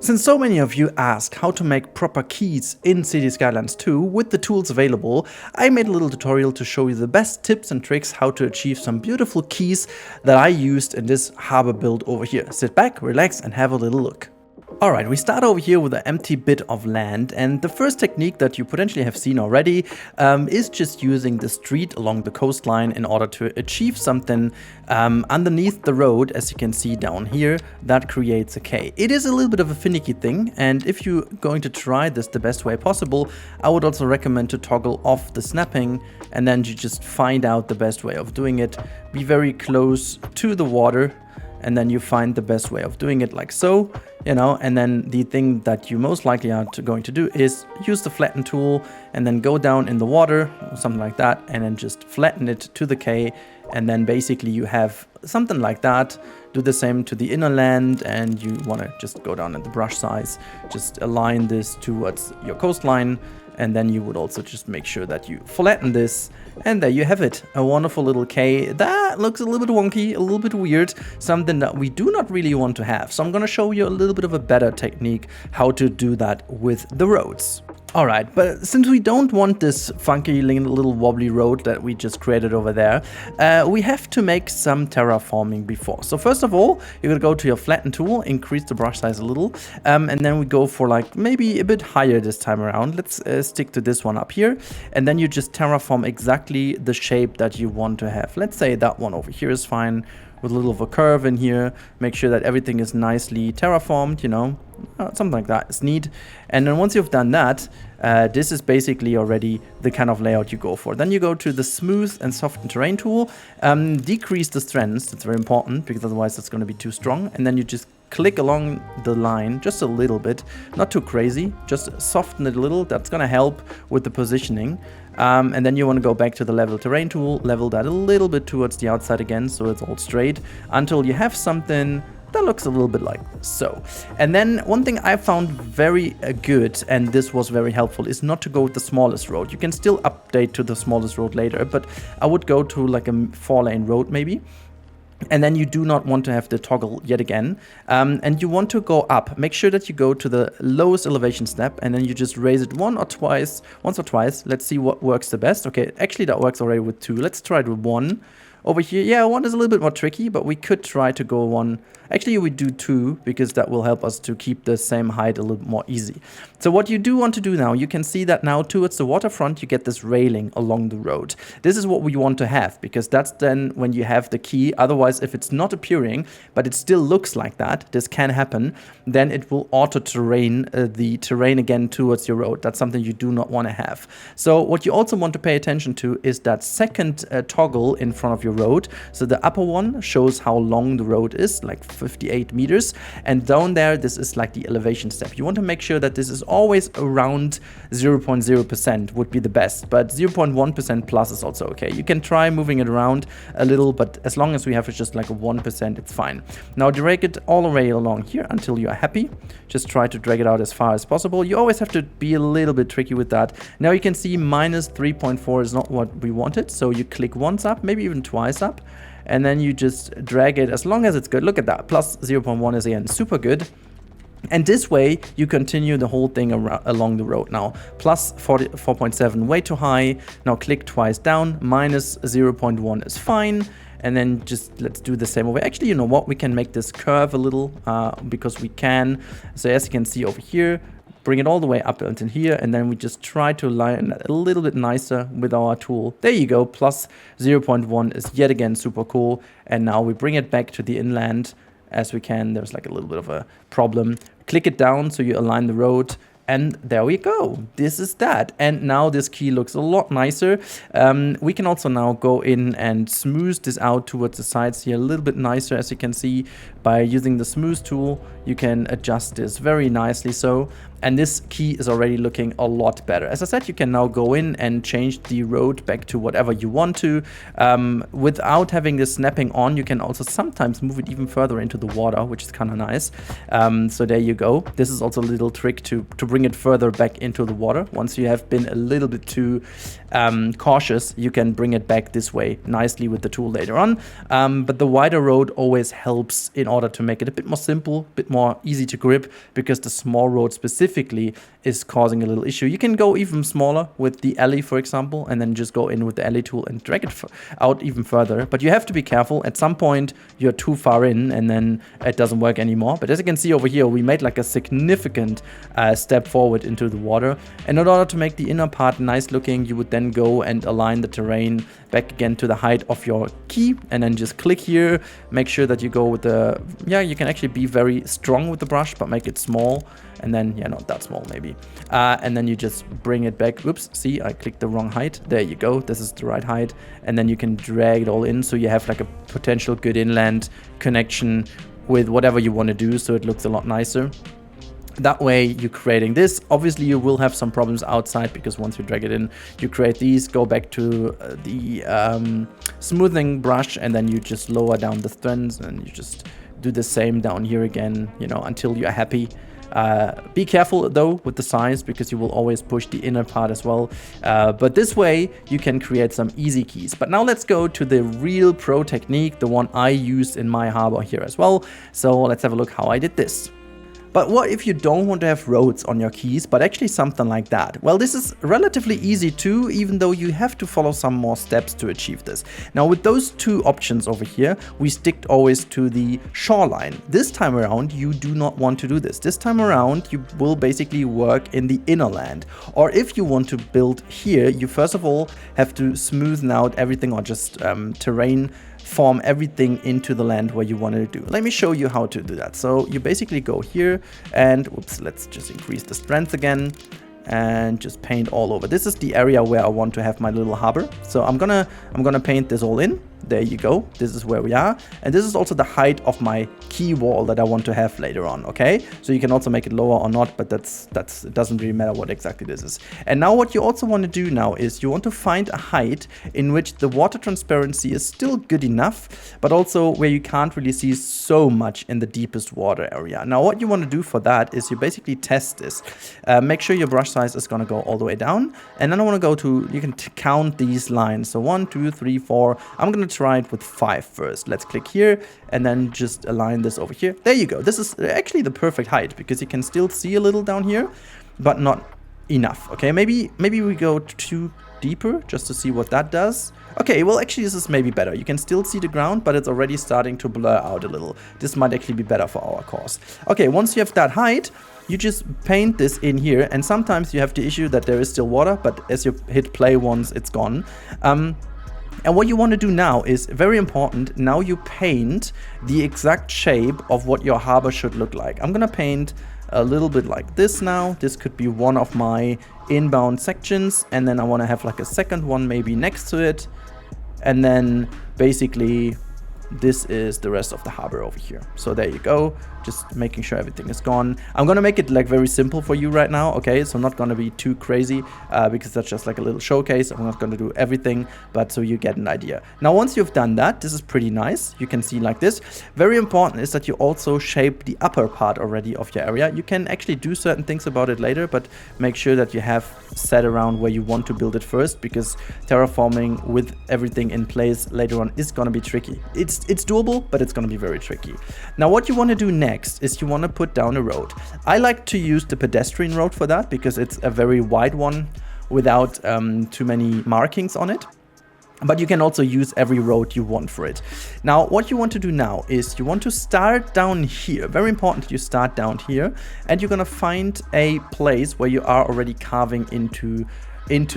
Since so many of you ask how to make proper keys in City Skylines 2 with the tools available, I made a little tutorial to show you the best tips and tricks how to achieve some beautiful keys that I used in this harbor build over here. Sit back, relax and have a little look. Alright, we start over here with an empty bit of land, and the first technique that you potentially have seen already is just using the street along the coastline in order to achieve something underneath the road, as you can see down here, that creates a K. It is a little bit of a finicky thing, and if you're going to try this the best way possible, I would also recommend to toggle off the snapping, and then you just find out the best way of doing it. Be very close to the water, and then you find the best way of doing it like so, you know, and then the thing that you most likely are going to do is use the flatten tool and then go down in the water or something like that, and then just flatten it to the K, and then basically you have something like that. Do the same to the inner land, and you want to just go down at the brush size, just align this towards your coastline, and then you would also just make sure that you flatten this, and there you have it, a wonderful little K that looks a little bit wonky, a little bit weird, something that we do not really want to have. So I'm going to show you a little bit of a better technique how to do that with the roads. Alright, but since we don't want this funky little wobbly road that we just created over there, we have to make some terraforming before. So first of all, you're going to go to your flatten tool, increase the brush size a little, and then we go for like maybe a bit higher this time around. Let's stick to this one up here, and then you just terraform exactly the shape that you want to have. Let's say that one over here is fine, with a little of a curve in here. Make sure that everything is nicely terraformed, you know, something like that is neat. And then once you've done that, this is basically already the kind of layout you go for. Then you go to the smooth and soften terrain tool, decrease the strengths. That's very important because otherwise it's going to be too strong. And then you just click along the line just a little bit, not too crazy, just soften it a little. That's going to help with the positioning. And then you want to go back to the level terrain tool, level that a little bit towards the outside again, so it's all straight, until you have something that looks a little bit like so. And then one thing I found very good, and this was very helpful, is not to go with the smallest road. You can still update to the smallest road later, but I would go to like a 4-lane road maybe. And then you do not want to have the toggle yet again, and you want to go up. Make sure that you go to the lowest elevation step, and then you just raise it once or twice. Let's see what works the best. Okay, actually that works already with 2. Let's try it with 1. Over here, yeah, 1 is a little bit more tricky, but we could try to go 1. Actually, we do 2 because that will help us to keep the same height a little bit more easy. So what you do want to do now, you can see that now towards the waterfront, you get this railing along the road. This is what we want to have, because that's then when you have the key. Otherwise, if it's not appearing, but it still looks like that, this can happen, then it will auto-terrain the terrain again towards your road. That's something you do not want to have. So what you also want to pay attention to is that second toggle in front of your road. So the upper one shows how long the road is, like 58 meters, and down there this is like the elevation step. You want to make sure that this is always around 0.0% would be the best, but 0.1% plus is also okay. You can try moving it around a little, but as long as we have it just like a 1%, it's fine. Now drag it all the way along here until you are happy. Just try to drag it out as far as possible. You always have to be a little bit tricky with that. Now you can see minus 3.4 is not what we wanted, so you click once up, maybe even twice up, and then you just drag it as long as it's good. Look at that, plus 0.1 is again super good. And this way you continue the whole thing along the road. Now plus 4.7 way too high. Now click twice down, minus 0.1 is fine. And then just let's do the same over. Actually, you know what, we can make this curve a little because we can. So as you can see over here, bring it all the way up until here, and then we just try to align a little bit nicer with our tool. There you go, plus 0.1 is yet again super cool. And now we bring it back to the inland as we can. There's like a little bit of a problem. Click it down so you align the road. And there we go. This is that. And now this key looks a lot nicer. We can also now go in and smooth this out towards the sides here a little bit nicer. As you can see, by using the smooth tool, you can adjust this very nicely so. And this key is already looking a lot better. As I said, you can now go in and change the road back to whatever you want to. Without having this snapping on, you can also sometimes move it even further into the water, which is kind of nice. So there you go. This is also a little trick to bring bring it further back into the water. Once you have been a little bit too cautious, you can bring it back this way nicely with the tool later on. But the wider road always helps in order to make it a bit more simple, a bit more easy to grip, because the small road specifically is causing a little issue. You can go even smaller with the alley, for example, and then just go in with the alley tool and drag it out even further. But you have to be careful. At some point, you're too far in and then it doesn't work anymore. But as you can see over here, we made like a significant step forward into the water. And in order to make the inner part nice looking, you would then go and align the terrain back again to the height of your key, and then just click here. Make sure that you go with the, you can actually be very strong with the brush, but make it small. And then, not that small maybe. And then you just bring it back. Oops, see, I clicked the wrong height. There you go. This is the right height. And then you can drag it all in, so you have like a potential good inland connection with whatever you want to do, so it looks a lot nicer. That way you're creating this. Obviously you will have some problems outside, because once you drag it in, you create these, go back to the smoothing brush, and then you just lower down the strands, and you just do the same down here again, until you're happy. Be careful though with the size, because you will always push the inner part as well. But this way you can create some easy keys. But now let's go to the real pro technique, the one I used in my harbor here as well. So let's have a look how I did this. But what if you don't want to have roads on your keys, but actually something like that? Well, this is relatively easy too, even though you have to follow some more steps to achieve this. Now with those two options over here, we stick always to the shoreline. This time around, you do not want to do this. This time around, you will basically work in the inner land. Or if you want to build here, you first of all have to smoothen out everything, or just terrain form everything into the land where you want to do. Let me show you how to do that. So you basically go here and let's just increase the strength again and just paint all over. This is the area where I want to have my little harbor. So I'm gonna paint this all in. There you go. This is where we are. And this is also the height of my key wall that I want to have later on, okay? So you can also make it lower or not, but it doesn't really matter what exactly this is. And now what you also want to do now is you want to find a height in which the water transparency is still good enough, but also where you can't really see so much in the deepest water area. Now what you want to do for that is you basically test this. Make sure your brush size is going to go all the way down. And then I want to go to, you can count these lines. So 1, 2, 3, 4. I'm going to try it with 5 first. Let's click here and then just align this over here. There you go. This is actually the perfect height, because you can still see a little down here, but not enough. Okay, maybe we go too deeper just to see what that does. Okay, well actually this is maybe better. You can still see the ground, but it's already starting to blur out a little. This might actually be better for our course. Okay, once you have that height, you just paint this in here, and sometimes you have the issue that there is still water, but as you hit play once, it's gone. And what you want to do now is very important. Now you paint the exact shape of what your harbor should look like. I'm gonna paint a little bit like this now. This could be one of my inbound sections, and then I want to have like a second one maybe next to it, and then basically this is the rest of the harbor over here. So there you go, just making sure everything is gone. I'm gonna make it like very simple for you right now, okay? So I'm not gonna be too crazy because that's just like a little showcase. I'm not gonna do everything, but so you get an idea. Now once you've done that, this is pretty nice. You can see like this. Very important is that you also shape the upper part already of your area. You can actually do certain things about it later, but make sure that you have set around where you want to build it first, because terraforming with everything in place later on is gonna be tricky. It's doable, but it's gonna be very tricky. Now what you want to do next is you want to put down a road. I like to use the pedestrian road for that, because it's a very wide one without too many markings on it. But you can also use every road you want for it. Now what you want to do now is you want to start down here. Very important that you start down here, and you're gonna find a place where you are already carving into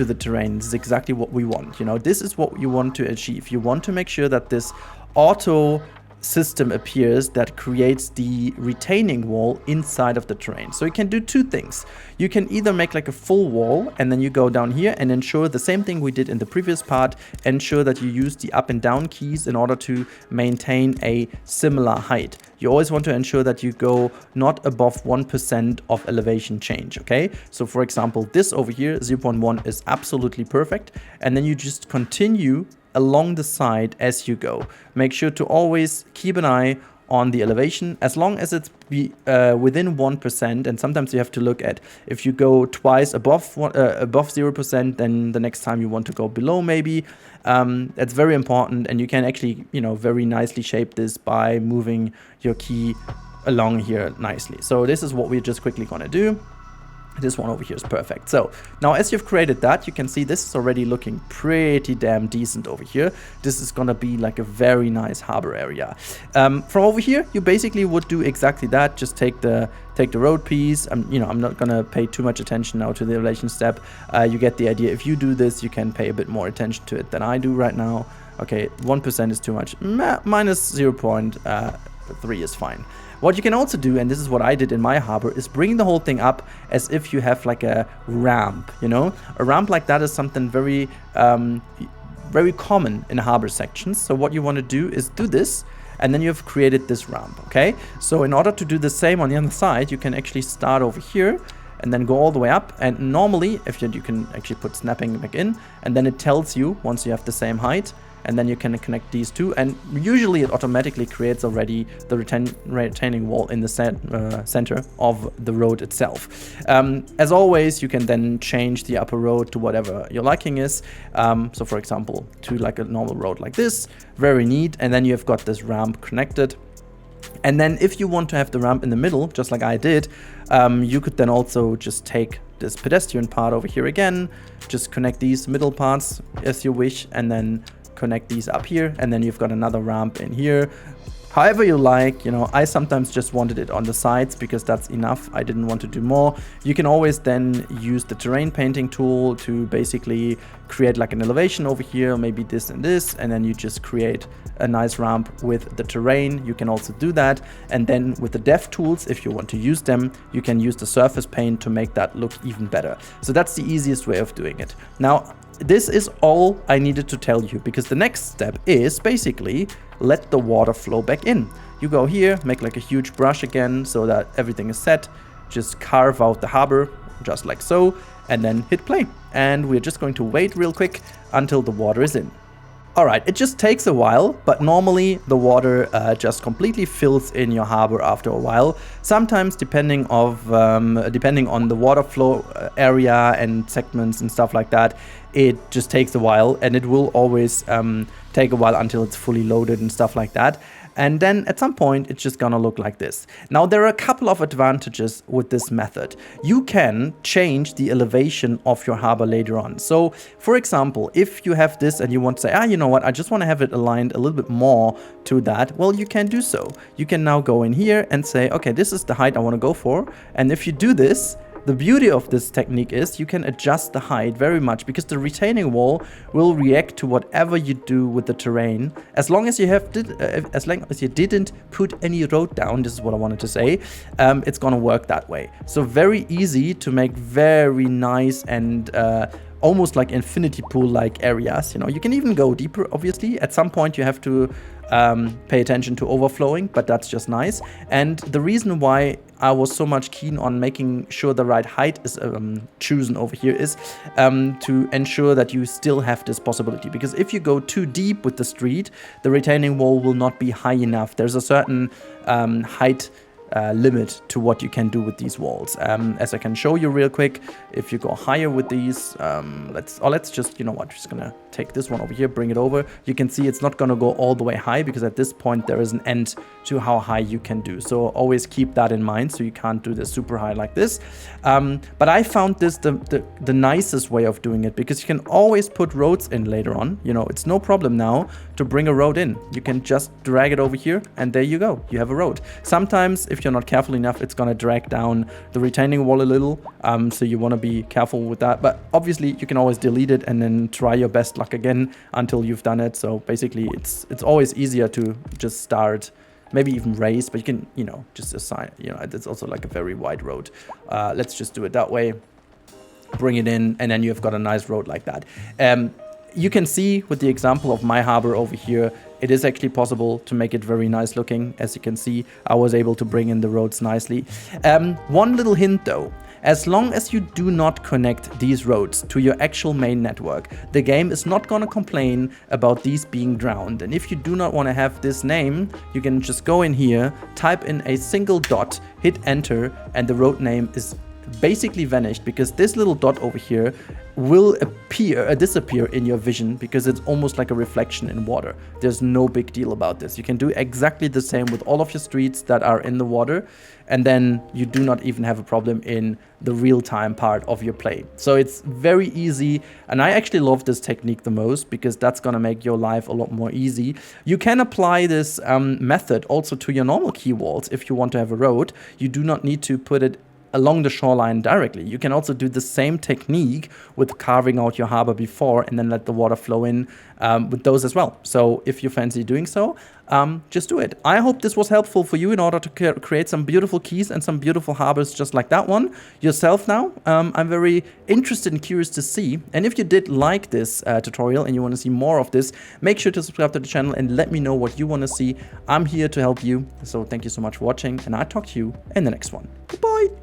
the terrain. This is exactly what we want. This is what you want to achieve. You want to make sure that this auto system appears that creates the retaining wall inside of the terrain. So you can do two things. You can either make like a full wall, and then you go down here and ensure the same thing we did in the previous part, ensure that you use the up and down keys in order to maintain a similar height. You always want to ensure that you go not above 1% of elevation change, okay? So for example, this over here, 0.1 is absolutely perfect. And then you just continue along the side as you go. Make sure to always keep an eye on the elevation, as long as it's within 1%, and sometimes you have to look at if you go twice above 0%, then the next time you want to go below maybe. That's very important, and you can actually, you know, very nicely shape this by moving your key along here nicely. So this is what we're just quickly gonna do. This one over here is perfect. So now as you've created that, you can see this is already looking pretty damn decent over here. This is gonna be like a very nice harbor area. From over here, you basically would do exactly that. Just take the road piece. You know, I'm not gonna pay too much attention now to the elevation step. You get the idea. If you do this, you can pay a bit more attention to it than I do right now. Okay, 1% is too much. Minus 0.3 is fine. What you can also do, and this is what I did in my harbor, is bring the whole thing up as if you have like a ramp, you know? A ramp like that is something very, very common in harbor sections. So what you want to do is do this, and then you've created this ramp, okay? So in order to do the same on the other side, you can actually start over here and then go all the way up. And normally, if you can actually put snapping back in, and then it tells you once you have the same height, and then you can connect these two, and usually it automatically creates already the retaining wall in the center of the road itself. As always, you can then change the upper road to whatever your liking is. So for example, to like a normal road like this, very neat. And then you've got this ramp connected. And then if you want to have the ramp in the middle, just like I did, you could then also just take this pedestrian part over here again, just connect these middle parts as you wish, and then connect these up here, and then you've got another ramp in here. However you like, you know, I sometimes just wanted it on the sides because that's enough. I didn't want to do more. You can always then use the terrain painting tool to basically create like an elevation over here, maybe this and this, and then you just create a nice ramp with the terrain. You can also do that. And then with the dev tools, if you want to use them, you can use the surface paint to make that look even better. So that's the easiest way of doing it. Now, this is all I needed to tell you, because the next step is basically let the water flow back in. You go here, make like a huge brush again so that everything is set. Just carve out the harbor just like so, and then hit play. And we're just going to wait real quick until the water is in. Alright, it just takes a while, but normally the water just completely fills in your harbor after a while. Sometimes depending on the water flow area and segments and stuff like that, it just takes a while, and it will always take a while until it's fully loaded and stuff like that. And then at some point, it's just gonna look like this. Now, there are a couple of advantages with this method. You can change the elevation of your harbor later on. So, for example, if you have this and you want to say, you know what, I just want to have it aligned a little bit more to that, well, you can do so. You can now go in here and say, okay, this is the height I want to go for. And if you do this, the beauty of this technique is you can adjust the height very much, because the retaining wall will react to whatever you do with the terrain. As long as you didn't put any road down, this is what I wanted to say, it's gonna work that way. So very easy to make very nice and almost like infinity pool like areas. You know, you can even go deeper. Obviously, at some point you have to pay attention to overflowing, but that's just nice. And the reason why I was so much keen on making sure the right height is chosen over here is to ensure that you still have this possibility. Because if you go too deep with the street, the retaining wall will not be high enough. There's a certain height limit to what you can do with these walls. As I can show you real quick, if you go higher with these, let's just, you know what, just gonna take this one over here, bring it over. You can see it's not gonna go all the way high, because at this point there is an end to how high you can do. So always keep that in mind, so you can't do this super high like this. But I found this the nicest way of doing it, because you can always put roads in later on. You know, it's no problem now to bring a road in. You can just drag it over here, and there you go, you have a road. Sometimes if you're not careful enough, it's gonna drag down the retaining wall a little, so you want to be careful with that. But obviously you can always delete it and then try your best luck again until you've done it. So basically it's always easier to just start, maybe even raise, but you can, you know, just assign, you know, it's also like a very wide road. Let's just do it that way, bring it in, and then you've got a nice road like that. You can see with the example of my harbor over here, it is actually possible to make it very nice looking. As you can see, I was able to bring in the roads nicely. One little hint though, As long as you do not connect these roads to your actual main network, the game is not gonna complain about these being drowned. And if you do not want to have this name, you can just go in here, type in a single dot, hit enter, and the road name is basically vanished, because this little dot over here will disappear in your vision, because it's almost like a reflection in water. There's no big deal about this. You can do exactly the same with all of your streets that are in the water, and then you do not even have a problem in the real-time part of your play. So it's very easy, and I actually love this technique the most, because that's gonna make your life a lot more easy. You can apply this method also to your normal quay walls if you want to have a road. You do not need to put it along the shoreline directly. You can also do the same technique with carving out your harbor before and then let the water flow in with those as well. So if you fancy doing so, just do it. I hope this was helpful for you in order to create some beautiful quays and some beautiful harbors just like that one yourself now. I'm very interested and curious to see. And if you did like this tutorial and you want to see more of this, make sure to subscribe to the channel and let me know what you want to see. I'm here to help you. So thank you so much for watching, and I'll talk to you in the next one. Goodbye.